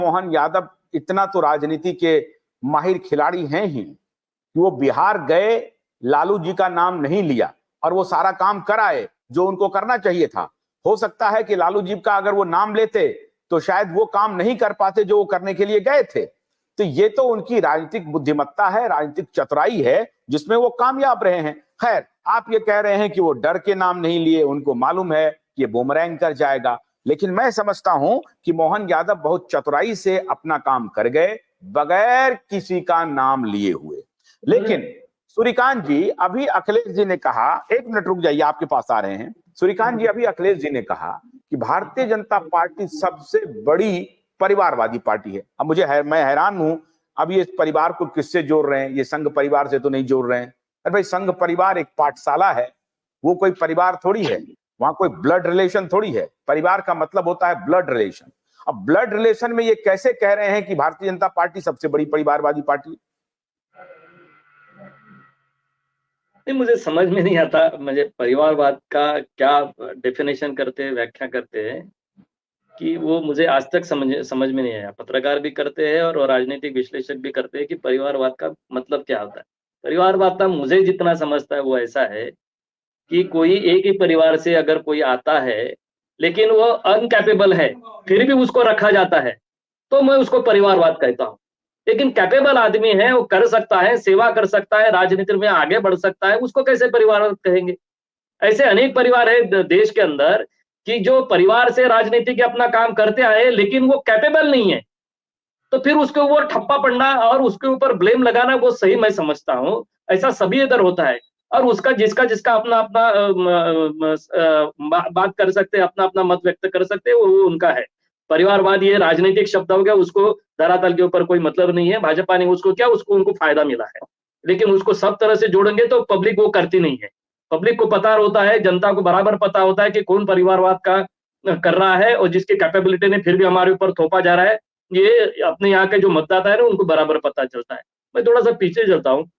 मोहन यादव इतना तो राजनीति के माहिर खिलाड़ी हैं ही कि वो बिहार गए, लालू जी का नाम नहीं लिया और वो सारा काम कराए जो उनको करना चाहिए था। हो सकता है कि लालू जी का अगर वो नाम लेते तो शायद वो काम नहीं कर पाते जो वो करने के लिए गए थे। तो ये तो उनकी राजनीतिक बुद्धिमत्ता है, राजनीतिक चतुराई है, जिसमें वो कामयाब रहे हैं। खैर, आप ये कह रहे हैं कि वो डर के नाम नहीं लिए, उनको मालूम है कि ये बुमरैंग कर जाएगा, लेकिन मैं समझता हूं कि मोहन यादव बहुत चतुराई से अपना काम कर गए बगैर किसी का नाम लिए हुए। लेकिन सूर्यकांत जी, अभी अखिलेश जी ने कहा, एक मिनट रुक जाइए, आपके पास आ रहे हैं। सूर्यकांत जी, अभी अखिलेश जी ने कहा कि भारतीय जनता पार्टी सबसे बड़ी परिवारवादी पार्टी है। अब मैं हैरान हूं, अब ये परिवार को किससे जोड़ रहे हैं? ये संघ परिवार से तो नहीं जोड़ रहे हैं। अरे भाई, संघ परिवार एक पाठशाला है, वो कोई परिवार थोड़ी है, वहां कोई ब्लड रिलेशन थोड़ी है। परिवार का मतलब होता है ब्लड रिलेशन। अब ब्लड रिलेशन में ये कैसे कह रहे हैं कि भारतीय जनता पार्टी सबसे बड़ी परिवारवादी पार्टी? नहीं, मुझे समझ में नहीं आता, मुझे परिवारवाद का क्या डेफिनेशन करते हैं, व्याख्या करते हैं कि वो मुझे आज तक समझ में नहीं आया। पत्रकार भी करते हैं और राजनीतिक विश्लेषक भी करते हैं कि परिवारवाद का मतलब क्या होता है। परिवारवाद का मुझे जितना समझता है वो ऐसा है कि कोई एक ही परिवार से अगर कोई आता है लेकिन वो अनकैपेबल है, फिर भी उसको रखा जाता है, तो मैं उसको परिवारवाद कहता हूँ। लेकिन कैपेबल आदमी है, वो कर सकता है, सेवा कर सकता है, राजनीति में आगे बढ़ सकता है, उसको कैसे परिवारवाद कहेंगे? ऐसे अनेक परिवार है देश के अंदर कि जो परिवार से राजनीति के अपना काम करते आए लेकिन वो कैपेबल नहीं है, तो फिर उसके ऊपर ठप्पा पड़ना और उसके ऊपर ब्लेम लगाना वो सही मैं समझता हूँ। ऐसा सभी इधर होता है और उसका जिसका जिसका अपना अपना बात कर सकते हैं, अपना अपना मत व्यक्त कर सकते हैं, वो उनका है। परिवारवाद ये राजनीतिक शब्द हो गया, उसको धरातल के ऊपर कोई मतलब नहीं है। भाजपा ने उसको क्या, उसको उनको फायदा मिला है, लेकिन उसको सब तरह से जोड़ेंगे तो पब्लिक वो करती नहीं है। पब्लिक को पता होता है, जनता को बराबर पता होता है कि कौन परिवारवाद का कर रहा है और जिसकी कैपेबिलिटी ने फिर भी हमारे ऊपर थोपा जा रहा है, ये अपने यहाँ के जो मतदाता है ना उनको बराबर पता चलता है। मैं थोड़ा सा पीछे चलता हूँ।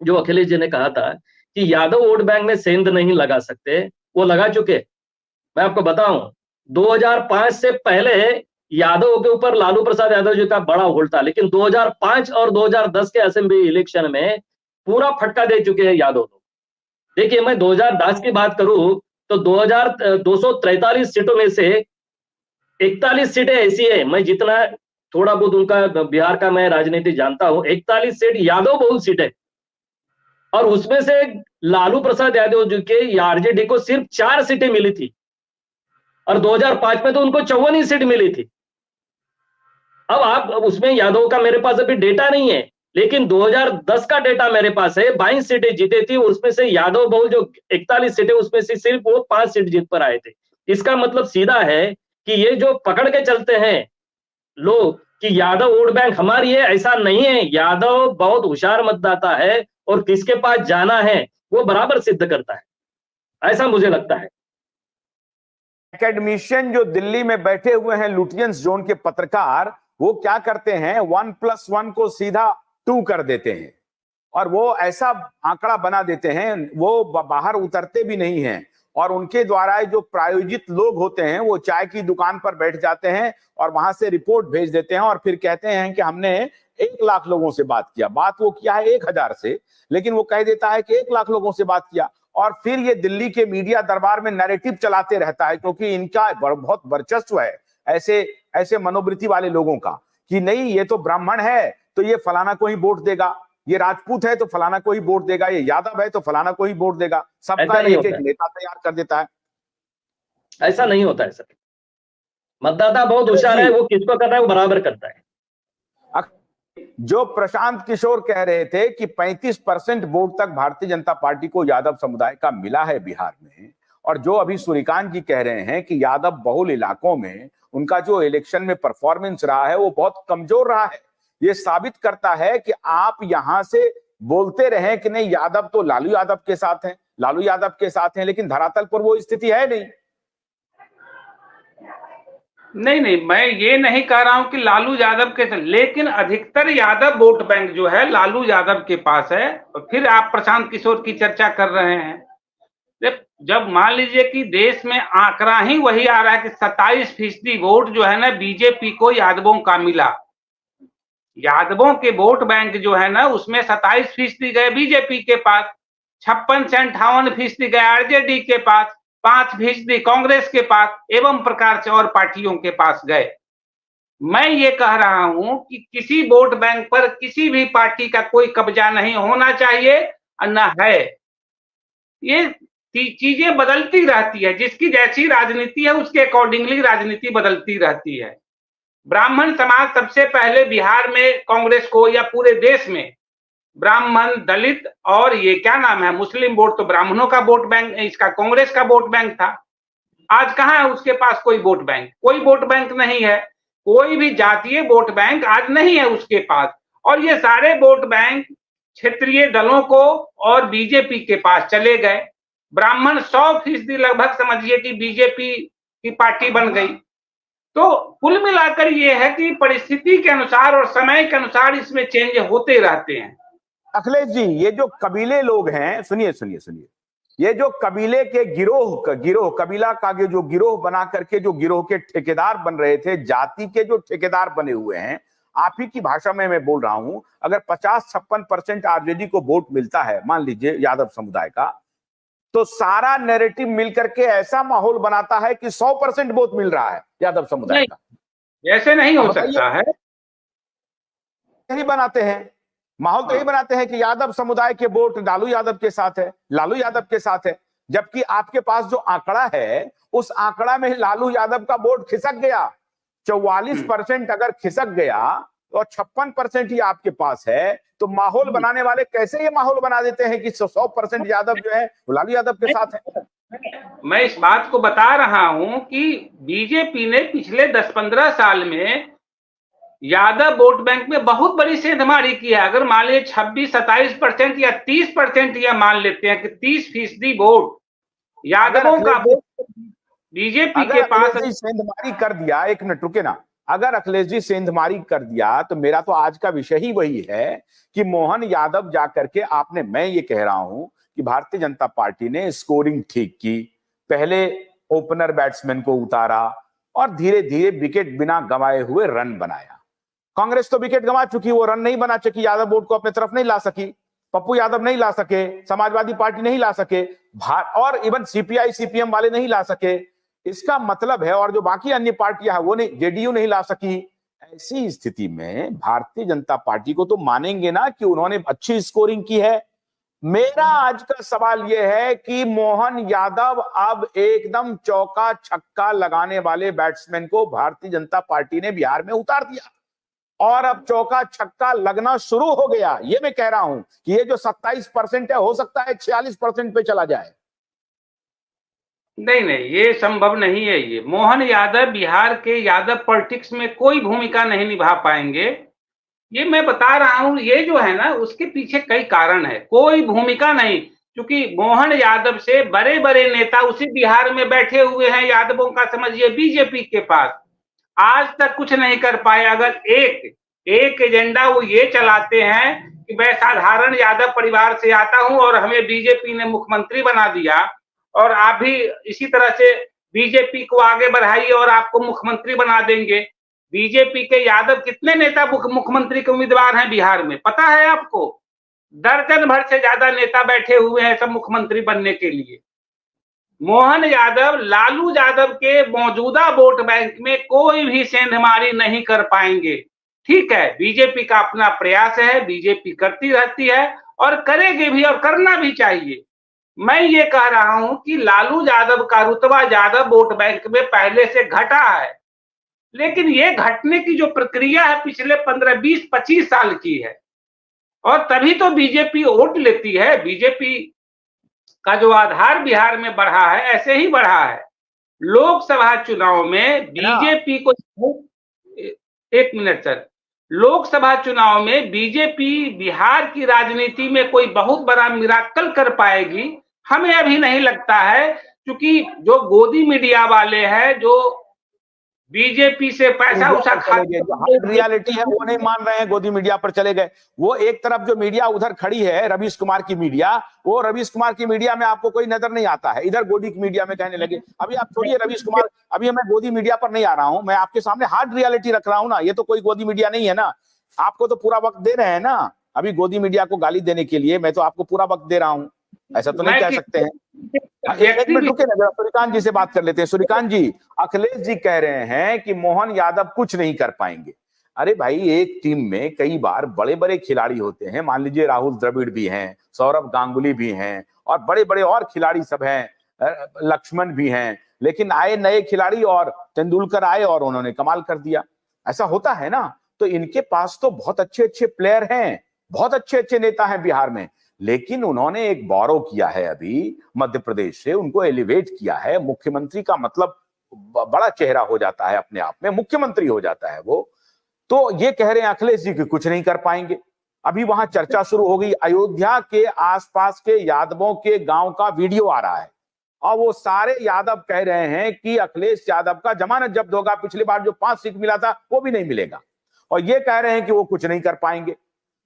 जो अखिलेश जी ने कहा था कि यादव वोट बैंक में सेंध नहीं लगा सकते, वो लगा चुके। मैं आपको बताऊं, 2005 से पहले यादव के ऊपर लालू प्रसाद यादव जी का बड़ा होल्ड था, लेकिन 2005 और 2010 के असेंबली इलेक्शन में पूरा फटका दे चुके हैं यादव लोग। देखिए, मैं 2010 की बात करूं तो 243 सीटों में से 41 सीटें ऐसी है, मैं जितना थोड़ा बहुत उनका बिहार का मैं राजनीति जानता हूं, 41 सीट यादव बहुल सीटें, और उसमें से लालू प्रसाद यादव जी के आरजेडी को सिर्फ 4 सीटें मिली थी और 2005 में तो उनको 54 सीट मिली थी। अब आप उसमें यादव का मेरे पास अभी डेटा नहीं है, लेकिन 2010 का डेटा मेरे पास है। 22 सीटें जीते थी, उसमें से यादव बहुल जो 41 सीटें, उसमें से सिर्फ वो 5 सीट जीत पर आए थे। इसका मतलब सीधा है कि ये जो पकड़ के चलते हैं लोग कि यादव वोट बैंक हमारी है, ऐसा नहीं है। यादव बहुत होशियार मतदाता है और किसके पास जाना है वो बराबर सिद्ध करता है, ऐसा मुझे लगता है। एकेडमिशियन जो दिल्ली में बैठे हुए हैं, लुटियंस जोन के पत्रकार, वो क्या करते हैं, 1+1 को सीधा 2 कर देते हैं और वो ऐसा आंकड़ा बना देते हैं, वो बाहर उतरते भी नहीं हैं। और उनके द्वारा जो प्रायोजित लोग होते हैं वो चाय की दुकान पर बैठ जाते हैं और वहां से रिपोर्ट भेज देते हैं और फिर कहते हैं कि हमने 1 लाख लोगों से बात किया। बात वो किया है 1000 से, लेकिन वो कह देता है कि 1 लाख लोगों से बात किया। और फिर ये दिल्ली के मीडिया दरबार में नैरेटिव चलाते रहता है, क्योंकि इनका बहुत वर्चस्व है ऐसे ऐसे मनोवृत्ति वाले लोगों का कि नहीं, ये तो ब्राह्मण है तो ये फलाना को ही वोट देगा, ये राजपूत है तो फलाना को ही वोट देगा, ये यादव है तो फलाना को ही वोट देगा। सबका एक एक नेता तैयार कर देता है। ऐसा नहीं होता है सर। मतदाता बहुत होशियार है, वो किसको करता है वो बराबर करता है। जो प्रशांत किशोर कह रहे थे कि 35% वोट तक भारतीय जनता पार्टी को यादव समुदाय का मिला है बिहार में, और जो अभी सूर्यकांत जी कह रहे हैं कि यादव बहुल इलाकों में उनका जो इलेक्शन में परफॉर्मेंस रहा है वो बहुत कमजोर रहा है, ये साबित करता है कि आप यहां से बोलते रहे कि नहीं यादव तो लालू यादव के साथ हैं, लालू यादव के साथ हैं, लेकिन धरातल पर वो स्थिति है नहीं। नहीं, मैं ये नहीं कह रहा हूं कि लालू यादव के, लेकिन अधिकतर यादव वोट बैंक जो है लालू यादव के पास है। और फिर आप प्रशांत किशोर की चर्चा कर रहे हैं। जब मान लीजिए कि देश में आंकड़ा ही वही आ रहा है कि 27% वोट जो है ना बीजेपी को यादवों का मिला, यादवों के वोट बैंक जो है ना उसमें 27% गए बीजेपी के पास, 56 से 58% गए आरजेडी के पास, 5% कांग्रेस के पास एवं प्रकार से और पार्टियों के पास गए। मैं ये कह रहा हूं कि किसी वोट बैंक पर किसी भी पार्टी का कोई कब्जा नहीं होना चाहिए और न है। ये चीजें बदलती रहती है, जिसकी जैसी राजनीति है उसके अकॉर्डिंगली राजनीति बदलती रहती है। ब्राह्मण समाज सबसे पहले बिहार में कांग्रेस को या पूरे देश में ब्राह्मण, दलित और ये क्या नाम है मुस्लिम वोट, तो ब्राह्मणों का वोट बैंक, इसका कांग्रेस का वोट बैंक था। आज कहां है उसके पास कोई वोट बैंक? कोई वोट बैंक नहीं है, कोई भी जातीय वोट बैंक आज नहीं है उसके पास। और ये सारे वोट बैंक क्षेत्रीय दलों को और बीजेपी के पास चले गए। ब्राह्मण 100% लगभग समझिए कि बीजेपी की पार्टी बन गई। तो कुल मिलाकर ये है कि परिस्थिति के अनुसार और समय के अनुसार इसमें चेंज होते रहते हैं। अखिलेश जी, ये जो कबीले लोग हैं, सुनिए सुनिए सुनिए, ये जो कबीले के गिरोह कबीला का जो गिरोह बना करके जो गिरोह के ठेकेदार बन रहे थे, जाति के जो ठेकेदार बने हुए हैं, आप ही की भाषा में मैं बोल रहा हूं, अगर 50-56% आरजेडी को वोट मिलता है मान लीजिए यादव समुदाय का, तो सारा नैरेटिव मिलकर के ऐसा माहौल बनाता है कि 100% वोट मिल रहा है यादव समुदाय का। ऐसे नहीं हो सकता है। यही बनाते हैं माहौल, तो यही बनाते हैं कि यादव समुदाय के वोट लालू यादव के साथ है, लालू यादव के साथ है, जबकि आपके पास जो आंकड़ा है उस आंकड़ा में लालू यादव का वोट खिसक गया। 44% अगर खिसक गया और 56% ही आपके पास है, तो माहौल बनाने वाले कैसे ये माहौल बना देते हैं कि 100% यादव जो है वो लालू यादव के साथ है। मैं इस बात को बता रहा हूं कि बीजेपी ने पिछले 10-15 साल में यादव वोट बैंक में बहुत बड़ी सेंधमारी की है। अगर मान लीजिए 26-27% या 30% या मान लेते हैं कि 30% वोट यादवों का वोट बीजेपी के पास सेंधमारी कर दिया, एक मिनट रुके ना, अगर अखिलेश जी सेंधमारी कर दिया तो मेरा तो आज का विषय ही वही है कि मोहन यादव जाकर के आपने, मैं ये कह रहा हूं कि भारतीय जनता पार्टी ने स्कोरिंग ठीक की, पहले ओपनर बैट्समैन को उतारा और धीरे धीरे विकेट बिना गंवाए हुए रन बनाया। कांग्रेस तो विकेट गंवा चुकी, वो रन नहीं बना सकी, यादव वोट को अपने तरफ नहीं ला सकी, पप्पू यादव नहीं ला सके, समाजवादी पार्टी नहीं ला सके, और इवन सीपीआई सीपीएम वाले नहीं ला सके। इसका मतलब है, और जो बाकी अन्य पार्टियां हैं वो नहीं, जेडीयू नहीं ला सकी। ऐसी स्थिति में भारतीय जनता पार्टी को तो मानेंगे ना कि उन्होंने अच्छी स्कोरिंग की है। मेरा आज का सवाल यह है कि मोहन यादव अब एकदम चौका छक्का लगाने वाले बैट्समैन को भारतीय जनता पार्टी ने बिहार में उतार दिया और अब चौका छक्का लगना शुरू हो गया। ये मैं कह रहा हूं कि ये जो 27% है हो सकता है 46% पे चला जाए। नहीं, ये संभव नहीं है। ये मोहन यादव बिहार के यादव पॉलिटिक्स में कोई भूमिका नहीं निभा पाएंगे। ये मैं बता रहा हूं, ये जो है ना उसके पीछे कई कारण है, कोई भूमिका नहीं। क्योंकि मोहन यादव से बड़े बड़े नेता उसी बिहार में बैठे हुए हैं यादवों का, समझिए बीजेपी के पास, आज तक कुछ नहीं कर पाए। अगर एक एजेंडा वो ये चलाते हैं कि मैं साधारण यादव परिवार से आता हूं और हमें बीजेपी ने मुख्यमंत्री बना दिया और आप भी इसी तरह से बीजेपी को आगे बढ़ाइए और आपको मुख्यमंत्री बना देंगे। बीजेपी के यादव कितने नेता मुख्यमंत्री के उम्मीदवार हैं बिहार में, पता है आपको? दर्जन भर से ज्यादा नेता बैठे हुए हैं सब मुख्यमंत्री बनने के लिए। मोहन यादव लालू यादव के मौजूदा वोट बैंक में कोई भी सेंधमारी नहीं कर पाएंगे। ठीक है, बीजेपी का अपना प्रयास है, बीजेपी करती रहती है और करेगी भी और करना भी चाहिए। मैं ये कह रहा हूं कि लालू यादव का रुतबा यादव वोट बैंक में पहले से घटा है, लेकिन ये घटने की जो प्रक्रिया है पिछले 15, 20, 25 साल की है और तभी तो बीजेपी वोट लेती है। बीजेपी का जो आधार बिहार में बढ़ा है ऐसे ही बढ़ा है। लोकसभा चुनाव में बीजेपी को, एक मिनट सर, लोकसभा चुनाव में बीजेपी बिहार की राजनीति में कोई बहुत बड़ा मिराकल कर पाएगी हमें अभी नहीं लगता है, क्योंकि जो गोदी मीडिया वाले हैं, जो बीजेपी से पैसा उसा खा जो हार्ड रियलिटी है वो नहीं मान रहे हैं, गोदी मीडिया पर चले गए। वो एक तरफ जो मीडिया उधर खड़ी है रवीश कुमार की मीडिया, वो रवीश कुमार की मीडिया में आपको कोई नजर नहीं आता है, इधर गोदी की मीडिया में कहने लगे। अभी आप छोड़िए रवीश कुमार, अभी मैं गोदी मीडिया पर नहीं आ रहा हूं, मैं आपके सामने हार्ड रियलिटी रख रहा हूं ना। ये तो कोई गोदी मीडिया नहीं है ना, आपको तो पूरा वक्त दे रहे हैं ना। अभी गोदी मीडिया को गाली देने के लिए मैं तो आपको पूरा वक्त दे रहा हूं, ऐसा तो नहीं कह सकते हैं। एक मिनट रुके ना, सूर्यकांत जी से बात कर लेते हैं। सूर्यकांत जी, अखिलेश जी कह रहे हैं कि मोहन यादव कुछ नहीं कर पाएंगे। अरे भाई, एक टीम में कई बार बड़े बड़े खिलाड़ी होते हैं, मान लीजिए राहुल द्रविड़ भी हैं, सौरभ गांगुली भी हैं, और बड़े बड़े और खिलाड़ी सब हैं, लक्ष्मण भी हैं, लेकिन आए नए खिलाड़ी और तेंदुलकर आए और उन्होंने कमाल कर दिया। ऐसा होता है ना। तो इनके पास तो बहुत अच्छे अच्छे प्लेयर हैं, बहुत अच्छे अच्छे नेता हैं बिहार में, लेकिन उन्होंने एक बोरो किया है अभी मध्य प्रदेश से, उनको एलिवेट किया है। मुख्यमंत्री का मतलब बड़ा चेहरा हो जाता है, अपने आप में मुख्यमंत्री हो जाता है वो। तो ये कह रहे हैं अखिलेश जी कि कुछ नहीं कर पाएंगे। अभी वहां चर्चा शुरू हो गई, अयोध्या के आसपास के यादवों के गांव का वीडियो आ रहा है और वो सारे यादव कह रहे हैं कि अखिलेश यादव का जमानत जब्त होगा, पिछली बार जो 5 सीट मिला था वो भी नहीं मिलेगा, और ये कह रहे हैं कि वो कुछ नहीं कर पाएंगे।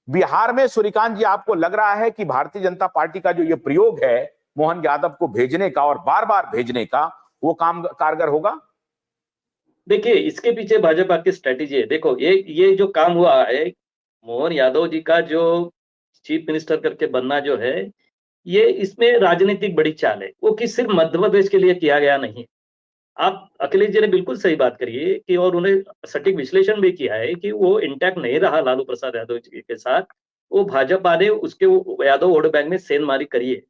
बिहार में सूर्यकांत जी, आपको लग रहा है कि भारतीय जनता पार्टी का जो ये प्रयोग है मोहन यादव को भेजने का और बार बार भेजने का, वो काम कारगर होगा? देखिए, इसके पीछे भाजपा की स्ट्रेटेजी है। देखो, ये जो काम हुआ है, मोहन यादव जी का जो चीफ मिनिस्टर करके बनना जो है, ये इसमें राजनीतिक बड़ी चाल है। वो कि सिर्फ मध्य प्रदेश के लिए किया गया नहीं। आप अखिलेश जी ने बिल्कुल सही बात करी है कि, और उन्हें सटीक विश्लेषण भी किया है कि वो इंटैक्ट नहीं रहा लालू प्रसाद यादव जी के साथ। वो भाजपा ने उसके यादव वोट बैंक में सेंधमारी करी है।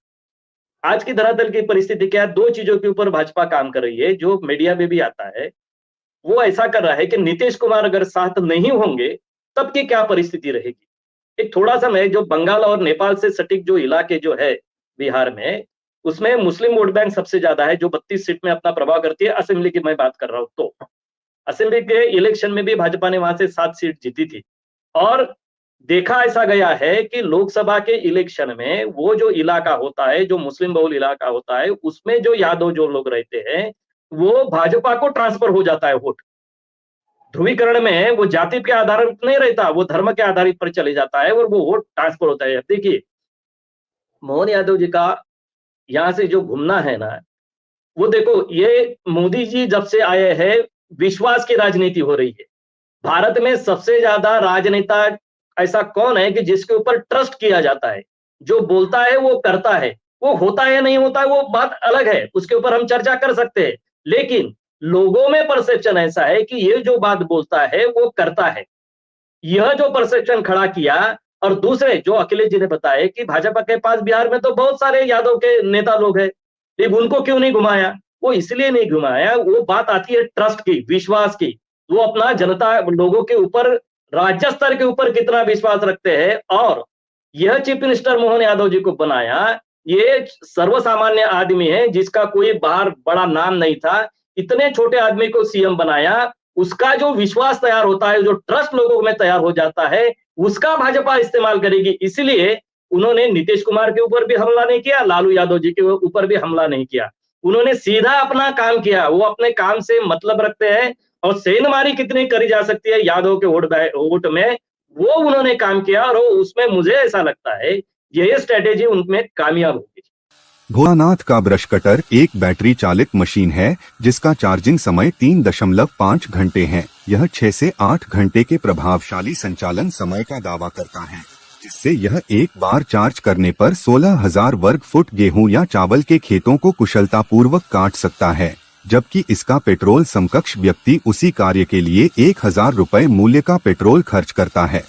आज की धरातल की परिस्थिति क्या है, 2 चीजों के ऊपर भाजपा काम कर रही है, जो मीडिया में भी आता है। वो ऐसा कर रहा है कि नीतीश कुमार अगर साथ नहीं होंगे तब की क्या परिस्थिति रहेगी। एक थोड़ा सा मैं जो बंगाल और नेपाल से सटीक जो इलाके जो है बिहार में, उसमें मुस्लिम वोट बैंक सबसे ज्यादा है, जो 32 सीट में अपना प्रभाव करती है। असेंबली की मैं बात कर रहा हूं, तो असेंबली के इलेक्शन में भी भाजपा ने वहां से 7 सीट जीती थी। और देखा ऐसा गया है कि लोकसभा के इलेक्शन में वो जो इलाका होता है, जो मुस्लिम बहुल इलाका होता है, उसमें जो यादव जो लोग रहते हैं, वो भाजपा को ट्रांसफर हो जाता है वोट। ध्रुवीकरण में वो जाति के आधार पर नहीं रहता, वो धर्म के आधारित पर चले जाता है और वो वोट ट्रांसफर होता है। देखिए, मोहन यादव जी का यहाँ से जो घूमना है ना, वो देखो, ये मोदी जी जब से आए हैं विश्वास की राजनीति हो रही है। भारत में सबसे ज्यादा राजनेता ऐसा कौन है कि जिसके ऊपर ट्रस्ट किया जाता है, जो बोलता है वो करता है। वो होता है नहीं होता है वो बात अलग है, उसके ऊपर हम चर्चा कर सकते हैं, लेकिन लोगों में परसेप्शन ऐसा है कि ये जो बात बोलता है वो करता है। यह जो परसेप्शन खड़ा किया, और दूसरे जो अखिलेश जी ने बताया कि भाजपा के पास बिहार में तो बहुत सारे यादव के नेता लोग हैं, लेकिन उनको क्यों नहीं घुमाया? वो इसलिए नहीं घुमाया, वो बात आती है ट्रस्ट की, विश्वास की। वो अपना जनता लोगों के ऊपर, राज्य स्तर के ऊपर कितना विश्वास रखते हैं। और यह चीफ मिनिस्टर मोहन यादव जी को बनाया, ये सर्वसामान्य आदमी है जिसका कोई बाहर बड़ा नाम नहीं था, इतने छोटे आदमी को सीएम बनाया। उसका जो विश्वास तैयार होता है, जो ट्रस्ट लोगों में तैयार हो जाता है, उसका भाजपा इस्तेमाल करेगी। इसलिए उन्होंने नीतीश कुमार के ऊपर भी हमला नहीं किया, लालू यादव जी के ऊपर भी हमला नहीं किया। उन्होंने सीधा अपना काम किया। वो अपने काम से मतलब रखते हैं, और सेंधमारी कितनी करी जा सकती है यादव के वोट में, वो उन्होंने काम किया। और उसमें मुझे ऐसा लगता है यही स्ट्रेटेजी उनमें कामयाब होगी। भोलानाथ का ब्रश कटर एक बैटरी चालित मशीन है जिसका चार्जिंग समय 3.5 घंटे है। यह 6 से 8 घंटे के प्रभावशाली संचालन समय का दावा करता है, जिससे यह एक बार चार्ज करने पर 16,000 वर्ग फुट गेहूं या चावल के खेतों को कुशलतापूर्वक काट सकता है, जबकि इसका पेट्रोल समकक्ष व्यक्ति उसी कार्य के लिए 1,000 रुपए मूल्य का पेट्रोल खर्च करता है।